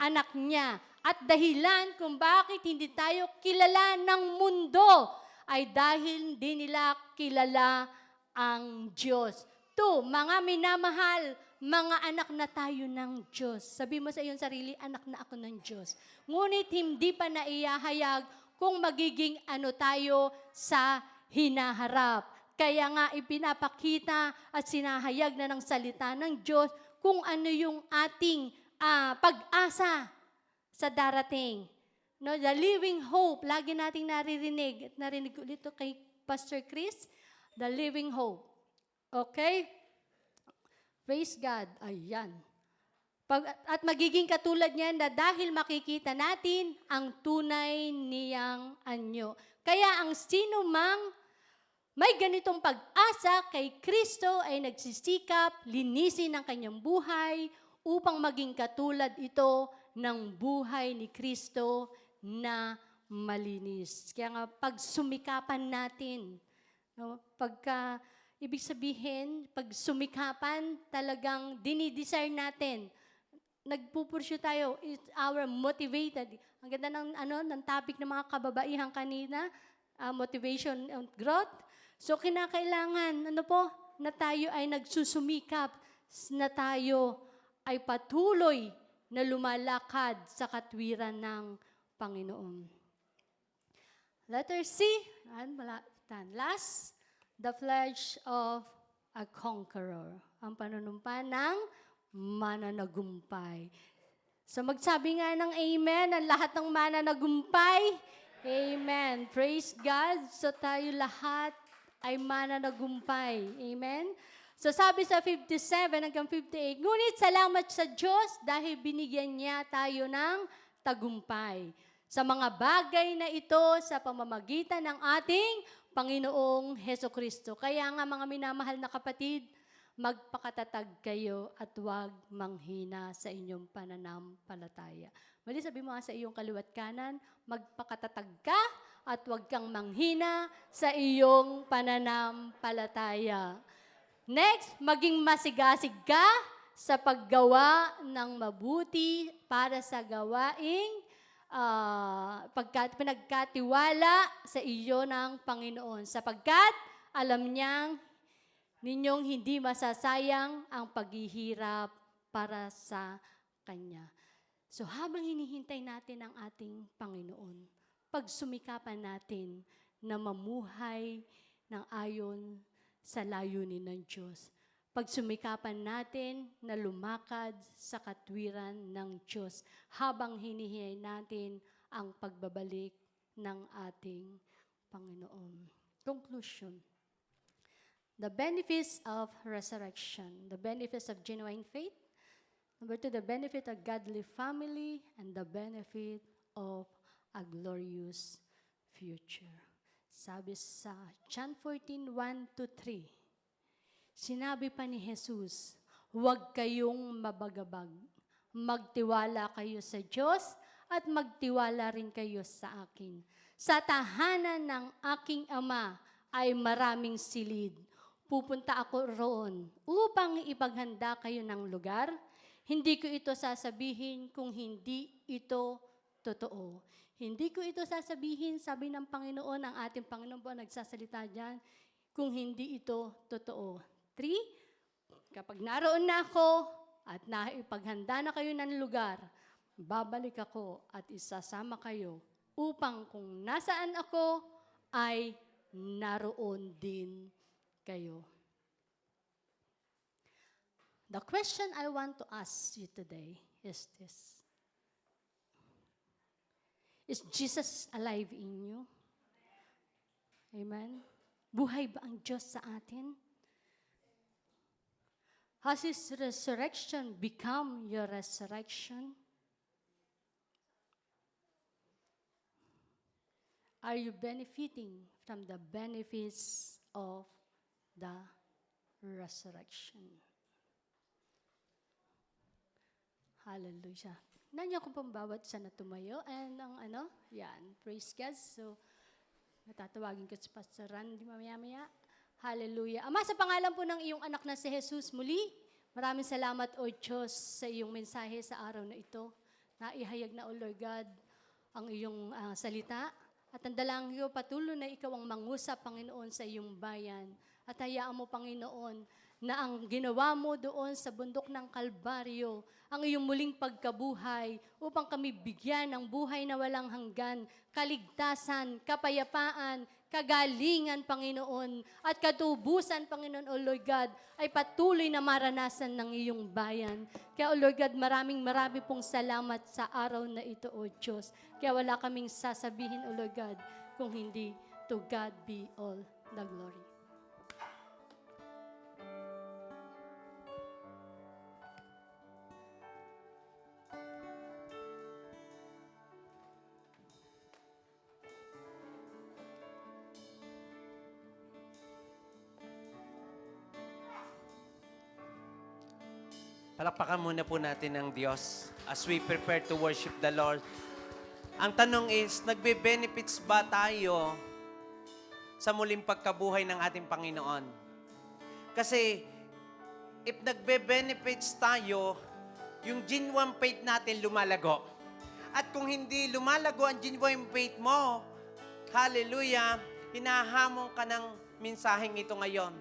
anak niya. At dahilan kung bakit hindi tayo kilala ng mundo ay dahil hindi nila kilala ang Diyos. 2, mga minamahal, mga anak na tayo ng Diyos. Sabi mo sa iyong sarili, anak na ako ng Diyos. Ngunit hindi pa naiyahayag kung magiging ano tayo sa hinaharap. Kaya nga ipinapakita at sinahayag na ng salita ng Diyos kung ano yung ating pag-asa sa darating. No, the living hope, lagi nating naririnig. At narinig ulit ito kay Pastor Chris, the living hope. Okay? Praise God. Ayan. At magiging katulad niyan na dahil makikita natin ang tunay niyang anyo. Kaya ang sino mang may ganitong pag-asa kay Kristo ay nagsisikap, linisin ang kanyang buhay upang maging katulad ito ng buhay ni Kristo na malinis. Kaya nga pagsumikapan natin, no, ibig sabihin, pag sumikapan, talagang dinidesire natin. Nagpupursue tayo. It's our motivated. Ang ganda ng topic ng mga kababaihan kanina, motivation and growth. So, kinakailangan, na tayo ay nagsusumikap, na tayo ay patuloy na lumalakad sa katwiran ng Panginoon. Letter C, last, the pledge of a conqueror. Ang panunumpa ng mananagumpay. So magsabi nga ng amen ang lahat ng mananagumpay. Amen. Praise God. So tayo lahat ay mananagumpay. Amen. So sabi sa 57 hanggang 58, ngunit salamat sa Diyos dahil binigyan niya tayo ng tagumpay sa mga bagay na ito sa pamamagitan ng ating Panginoong Hesukristo. Kaya nga mga minamahal na kapatid, magpakatatag kayo at huwag manghina sa inyong pananampalataya. Mali sabi mo sa iyong kaliwat kanan, magpakatatag ka at huwag kang manghina sa iyong pananampalataya. Next, maging masigasig ka sa paggawa ng mabuti para sa gawaing pinagkatiwala sa iyo ng Panginoon sapagkat alam ninyong hindi masasayang ang paghihirap para sa Kanya. So habang hinihintay natin ang ating Panginoon, pagsumikapan natin na mamuhay ng ayon sa layunin ng Diyos. Pagsumikapan natin na lumakad sa katwiran ng Diyos habang hinihintay natin ang pagbabalik ng ating Panginoon. Conclusion. The benefits of resurrection, the benefits of genuine faith. Number 2, the benefit of godly family, and the benefit of a glorious future. Sabi sa John 14:1-3, sinabi pa ni Jesus, huwag kayong mabagabag. Magtiwala kayo sa Diyos at magtiwala rin kayo sa akin. Sa tahanan ng aking Ama ay maraming silid. Pupunta ako roon upang ipaghanda kayo ng lugar. Hindi ko ito sasabihin kung hindi ito totoo. Hindi ko ito sasabihin, sabi ng Panginoon, ang ating Panginoon po nagsasalita dyan, kung hindi ito totoo. 3, kapag naroon na ako at naipaghanda na kayo ng lugar, babalik ako at isasama kayo upang kung nasaan ako ay naroon din kayo. The question I want to ask you today is this. Is Jesus alive in you? Amen? Buhay ba ang Diyos sa atin? Has His resurrection become your resurrection? Are you benefiting from the benefits of the resurrection? Hallelujah. Nandiyan ko pong bawat isa na tumayo. And yan, praise God. So, natatawagin ko si Pastor Randy mamaya-maya. Hallelujah. Ama, sa pangalan po ng iyong anak na si Jesus muli, maraming salamat, O Diyos, sa iyong mensahe sa araw na ito. Naihayag na, O Lord God, ang iyong salita. At ang dalangin ko, patuloy na ikaw ang mangusap, Panginoon, sa iyong bayan. At hayaan mo, Panginoon, na ang ginawa mo doon sa bundok ng Kalbaryo, ang iyong muling pagkabuhay upang kami bigyan ng buhay na walang hanggan, kaligtasan, kapayapaan, kagalingan, Panginoon, at katubusan, Panginoon, O Lord God, ay patuloy na maranasan ng iyong bayan. Kaya, O Lord God, maraming pong salamat sa araw na ito, O Diyos. Kaya wala kaming sasabihin, O Lord God, kung hindi, to God be all the glory. Palakpakan muna po natin ang Diyos as we prepare to worship the Lord. Ang tanong is, nagbe-benefits ba tayo sa muling pagkabuhay ng ating Panginoon? Kasi, if nagbe-benefits tayo, yung genuine faith natin lumalago. At kung hindi lumalago ang genuine faith mo, hallelujah, hinahamon ka ng mensaheng ito ngayon.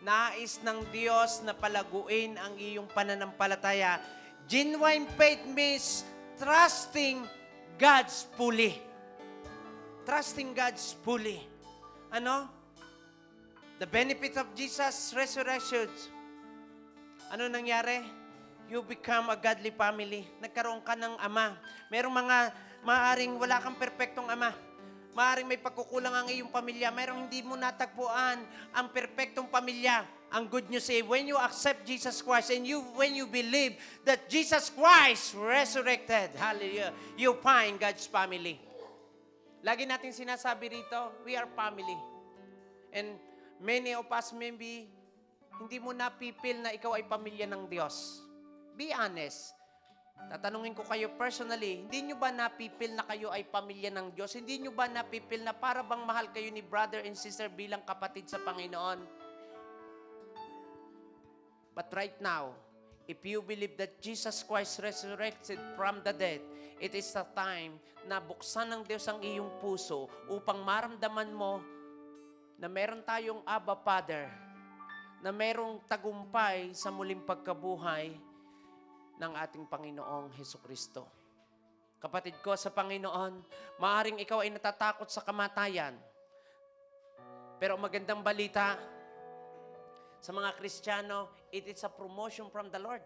Nais ng Diyos na palaguin ang iyong pananampalataya. Genuine faith means trusting God's fully. Trusting God's fully. Ano? The benefit of Jesus' resurrection. Ano nangyari? You become a godly family. Nagkaroon ka ng ama. Merong mga maaring wala kang perpektong ama. Maaring may pagkukulang ang iyong pamilya. Merong hindi mo natagpuan ang perpektong pamilya. Ang good news is, when you accept Jesus Christ and when you believe that Jesus Christ resurrected, hallelujah, you find God's family. Lagi natin sinasabi rito, we are family. And many of us maybe, hindi mo napipil na ikaw ay pamilya ng Diyos. Be honest. Tatanungin ko kayo personally, hindi nyo ba napipil na kayo ay pamilya ng Diyos? Hindi nyo ba napipil na para bang mahal kayo ni brother and sister bilang kapatid sa Panginoon? But right now, if you believe that Jesus Christ resurrected from the dead, it is the time na buksan ng Diyos ang iyong puso upang maramdaman mo na meron tayong Abba Father, na merong tagumpay sa muling pagkabuhay. ng ating Panginoong Hesus Kristo. Kapatid ko sa Panginoon, maaring ikaw ay natatakot sa kamatayan. Pero magandang balita sa mga Kristiyano, it is a promotion from the Lord.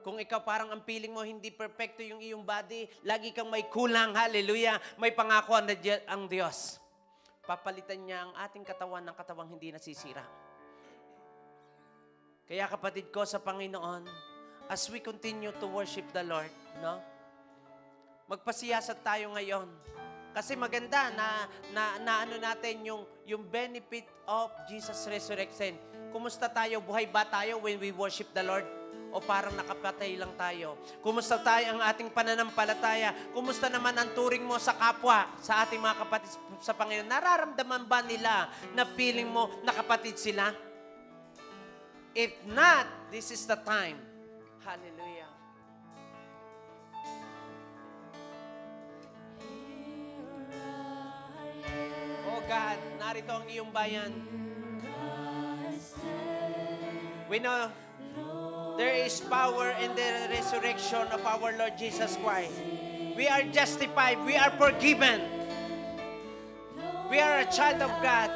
Kung ikaw parang ang feeling mo hindi perfecto yung iyong body, lagi kang may kulang, hallelujah, may pangako ang Diyos. Papalitan niya ang ating katawan ng katawang hindi nasisira. Kaya kapatid ko sa Panginoon, as we continue to worship the Lord, no? Magpasiyasat tayo ngayon. Kasi maganda na ano natin yung benefit of Jesus resurrection. Kumusta tayo? Buhay ba tayo when we worship the Lord? O parang nakapatay lang tayo? Kumusta tayo ang ating pananampalataya? Kumusta naman ang turing mo sa kapwa, sa ating mga kapatid sa Panginoon? Nararamdaman ba nila na feeling mo na kapatid sila? If not, this is the time. Hallelujah. Oh God, narito ang iyong bayan. We know there is power in the resurrection of our Lord Jesus Christ. We are justified. We are forgiven. We are a child of God.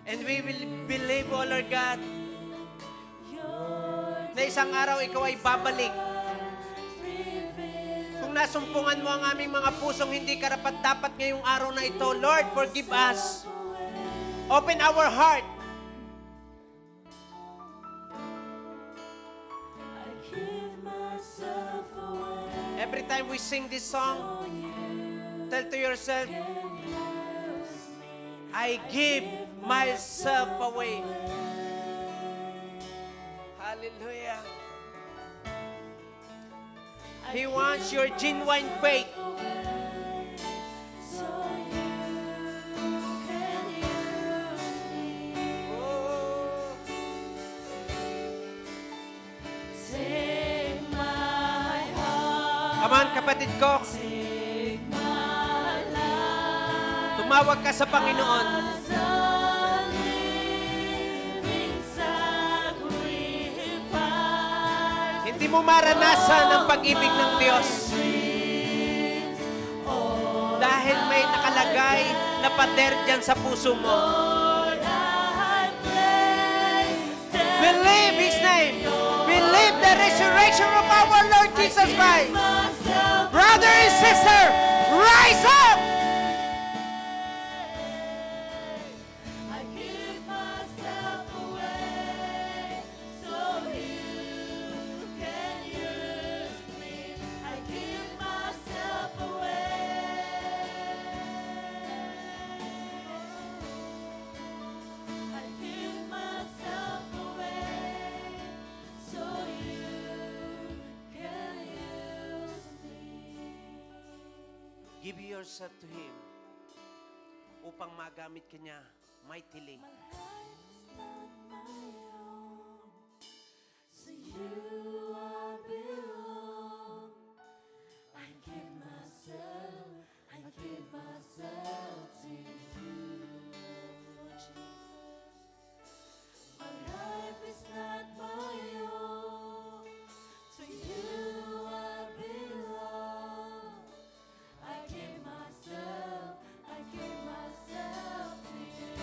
And we will believe, O Lord God, na isang araw ikaw ay babalik. Kung nasumpungan mo ang aming mga pusong hindi karapat-dapat ngayong araw na ito, Lord, forgive us. Open our heart. Every time we sing this song, tell to yourself, I give myself away. Hallelujah. He wants your genuine faith. Come on, kapatid ko. Tumawag ka sa Panginoon. Hindi mo maranasan ang pag-ibig ng Diyos. Dahil may nakalagay na pader dyan sa puso mo. Believe His name. Believe the resurrection of our Lord Jesus Christ. Brother and sister, rise up! I give myself away so you can use me. I give myself away. I give myself away so you can use me. Give yourself to Him upang magamit ka niya mightily. My life is not my own, so you I belong. I give myself to you, Jesus. My life is not my own, to you I belong. I give myself to you.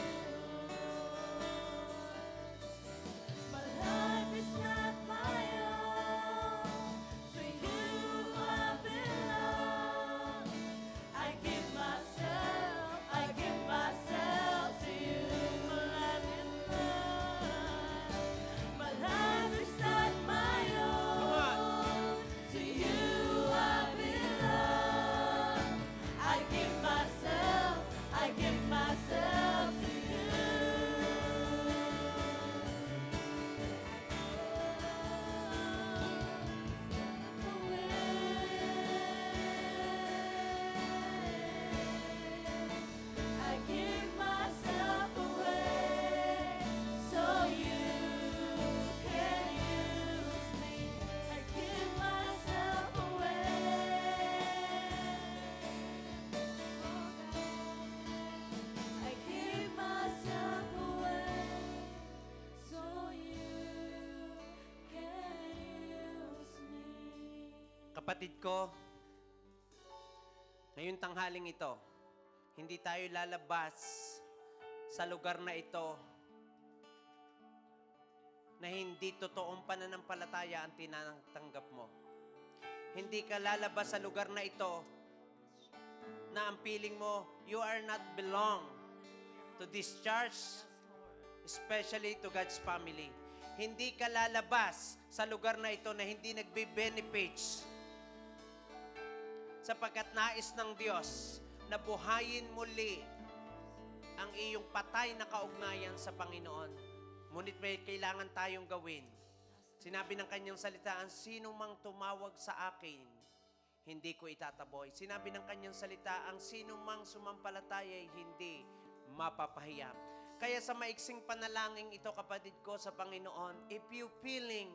Kapatid ko, ngayong tanghaling ito, hindi tayo lalabas sa lugar na ito na hindi totoong pananampalataya ang tinatanggap mo. Hindi ka lalabas sa lugar na ito na ang feeling mo, you are not belong to this church, especially to God's family. Hindi ka lalabas sa lugar na ito na hindi nagbe-benefits sapagkat nais ng Diyos na buhayin muli ang iyong patay na kaugnayan sa Panginoon. Ngunit may kailangan tayong gawin. Sinabi ng kanyang salita, ang sino mang tumawag sa akin, hindi ko itataboy. Sinabi ng kanyang salita, ang sino mang sumampalataya ay hindi mapapahiya. Kaya sa maiksing panalangin ito, kapatid ko sa Panginoon, if you feeling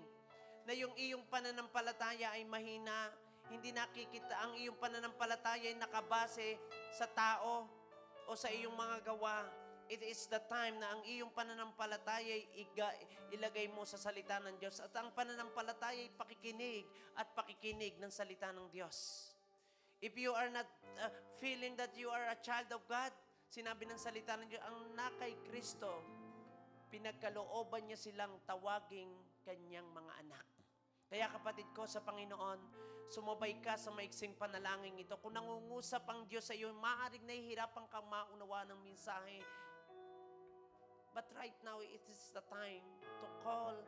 na yung iyong pananampalataya ay mahina, hindi nakikita ang iyong pananampalataya ay nakabase sa tao o sa iyong mga gawa, it is the time na ang iyong pananampalataya ay ilagay mo sa salita ng Diyos. At ang pananampalataya ay pakikinig at pakikinig ng salita ng Diyos. If you are not feeling that you are a child of God, sinabi ng salita ng Diyos, ang nakay Kristo, pinagkalooban niya silang tawaging kanyang mga anak. Kaya kapatid ko sa Panginoon, sumabay ka sa maiksing panalangin ito. Kung nangungusap ang Diyos sa iyo, maaaring nahihirapan kang maunawa ng mensahe. But right now, it is the time to call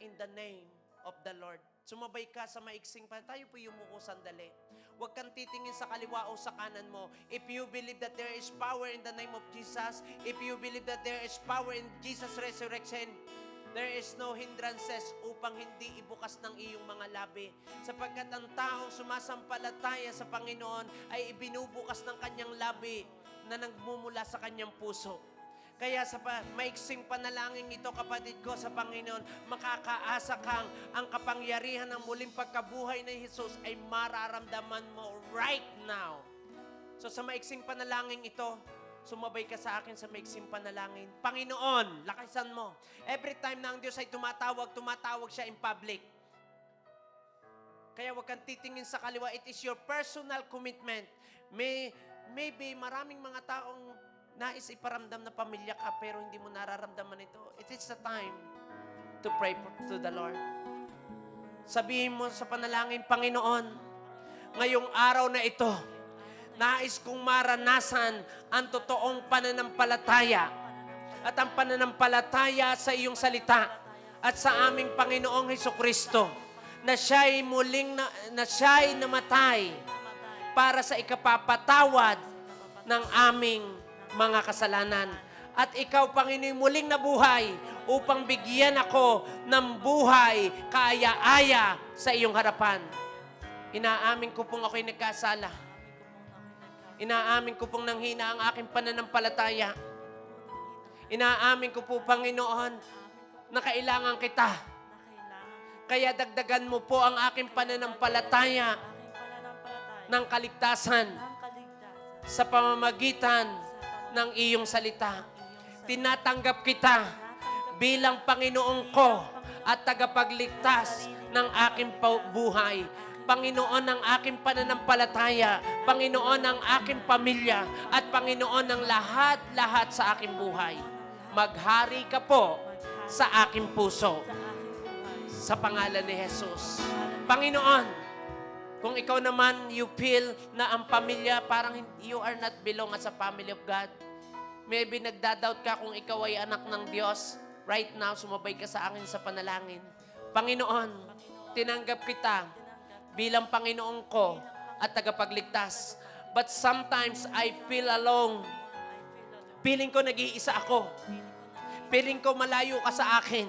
in the name of the Lord. Sumabay ka sa maiksing panalangin. Tayo po yumuko sandali. Huwag kang titingin sa kaliwa o sa kanan mo. If you believe that there is power in the name of Jesus, if you believe that there is power in Jesus' resurrection, there is no hindrances upang hindi ibukas ng iyong mga labi. Sapagkat ang taong sumasampalataya sa Panginoon ay ibinubukas ng kanyang labi na nagmumula sa kanyang puso. Kaya sa maiksing panalangin ito, kapatid ko sa Panginoon, makakaasa kang ang kapangyarihan ng muling pagkabuhay ni Jesus ay mararamdaman mo right now. So sa maiksing panalangin ito, sumabay ka sa akin sa maiksing panalangin. Panginoon, lakasan mo. Every time na ang Diyos ay tumatawag siya in public. Kaya huwag kang titingin sa kaliwa. It is your personal commitment. Maybe maraming mga taong nais iparamdam na pamilya ka pero hindi mo nararamdaman ito. It is the time to pray to the Lord. Sabihin mo sa panalangin, Panginoon, ngayong araw na ito, nais kong maranasan ang totoong pananampalataya at ang pananampalataya sa iyong salita at sa aming Panginoong Hesukristo na siya'y siya'y namatay para sa ikapapatawad ng aming mga kasalanan. At ikaw, Panginoon, muling nabuhay upang bigyan ako ng buhay kaaya-aya sa iyong harapan. Inaamin ko pong ako'y nagkasala. Inaamin ko pong nanghina ang aking pananampalataya. Inaamin ko po, Panginoon, na kailangan kita. Kaya dagdagan mo po ang aking pananampalataya ng kaligtasan sa pamamagitan ng iyong salita. Tinatanggap kita bilang Panginoon ko at tagapagligtas ng aking buhay. Panginoon ng aking pananampalataya, Panginoon ng aking pamilya, at Panginoon ng lahat-lahat sa aking buhay. Maghari ka po sa aking puso. Sa pangalan ni Jesus. Panginoon, kung ikaw naman, you feel na ang pamilya, parang you are not belong as a family of God. Maybe nagdadoubt ka kung ikaw ay anak ng Diyos. Right now, sumabay ka sa akin sa panalangin. Panginoon, tinanggap kita bilang Panginoon ko at tagapagligtas. But sometimes I feel alone. Feeling ko nag-iisa ako. Feeling ko malayo ka sa akin.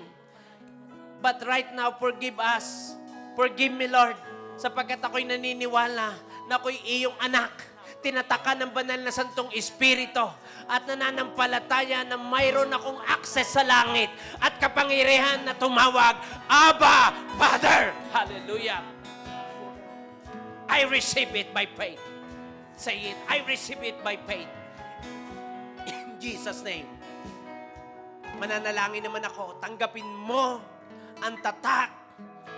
But right now, forgive us. Forgive me, Lord, sapagkat ako'y naniniwala na ako'y iyong anak. Tinatakan ng banal na Santong Espiritu at nananampalataya na mayroon akong access sa langit at kapangyarihan na tumawag, Abba, Father! Hallelujah! I receive it by faith. Say it, I receive it by faith. In Jesus' name. Mananalangin naman ako, tanggapin mo ang tatak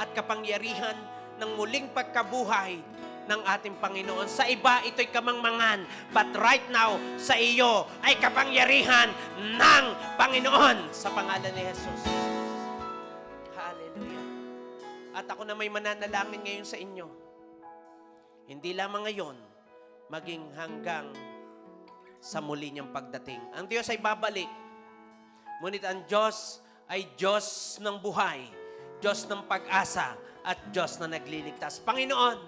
at kapangyarihan ng muling pagkabuhay ng ating Panginoon. Sa iba, ito'y kamangmangan. But right now, sa iyo ay kapangyarihan ng Panginoon sa pangalan ni Jesus. Hallelujah. At ako na may mananalangin ngayon sa inyo. Hindi lamang ngayon, maging hanggang sa muli niyang pagdating. Ang Diyos ay babalik. Ngunit ang Diyos ay Diyos ng buhay, Diyos ng pag-asa, at Diyos na nagliligtas. Panginoon,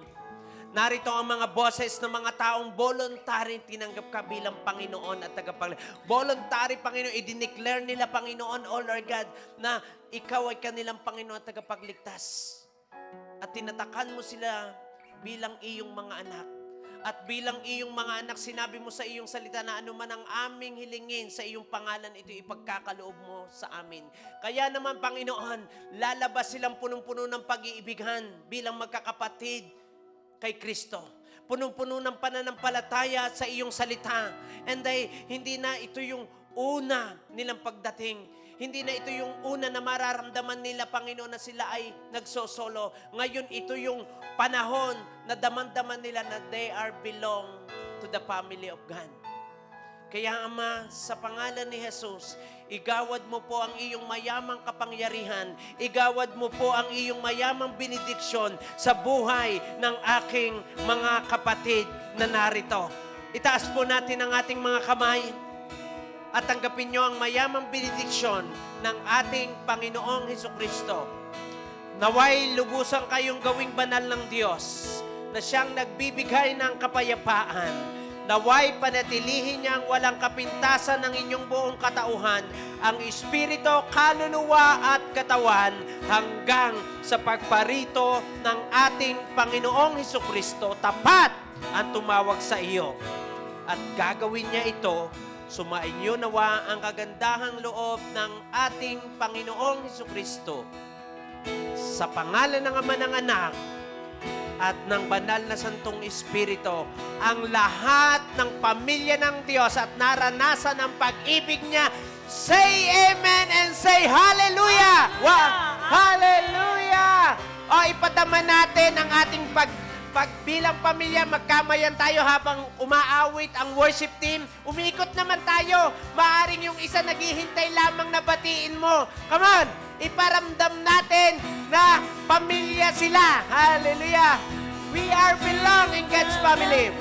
narito ang mga boses ng mga taong voluntary tinanggap ka bilang Panginoon at tagapagligtas. Voluntary, Panginoon, i-declare nila, Panginoon, oh Lord God, na Ikaw ay kanilang Panginoon at tagapagligtas. At tinatakan mo sila bilang iyong mga anak. At bilang iyong mga anak, sinabi mo sa iyong salita na anuman ang aming hilingin sa iyong pangalan, ito ipagkakaloob mo sa amin. Kaya naman, Panginoon, lalabas silang punong-puno ng pag-iibigan bilang magkakapatid kay Kristo. Punong-puno ng pananampalataya sa iyong salita. And hindi na ito yung una nilang pagdating. Hindi na ito yung una na mararamdaman nila, Panginoon, na sila ay nagsosolo. Ngayon, ito yung panahon na daman-daman nila na they are belong to the family of God. Kaya, Ama, sa pangalan ni Jesus, igawad mo po ang iyong mayamang kapangyarihan. Igawad mo po ang iyong mayamang benediksyon sa buhay ng aking mga kapatid na narito. Itaas po natin ang ating mga kamay at tanggapin nyo ang mayamang benediksyon ng ating Panginoong Hesukristo. Naway lubusan kayong gawing banal ng Diyos na siyang nagbibigay ng kapayapaan. Naway panatilihin niyang walang kapintasan ng inyong buong katauhan, ang espiritu, kaluluwa at katawan hanggang sa pagparito ng ating Panginoong Hesukristo. Tapat ang tumawag sa iyo. At gagawin niya ito, sumainyo nawa ang kagandahang loob ng ating Panginoong Hesukristo. Sa pangalan ng Ama ng Anak at ng Banal na Santong Espiritu, ang lahat ng pamilya ng Diyos at naranasan ang pag-ibig niya, say Amen and say Hallelujah! Hallelujah! O ipadama natin ang ating bilang pamilya, magkamayan tayo habang umaawit ang worship team. Umiikot naman tayo. Maaring yung isa naghihintay lamang na batiin mo. Come on! Iparamdam natin na pamilya sila. Hallelujah! We are belong in God's family.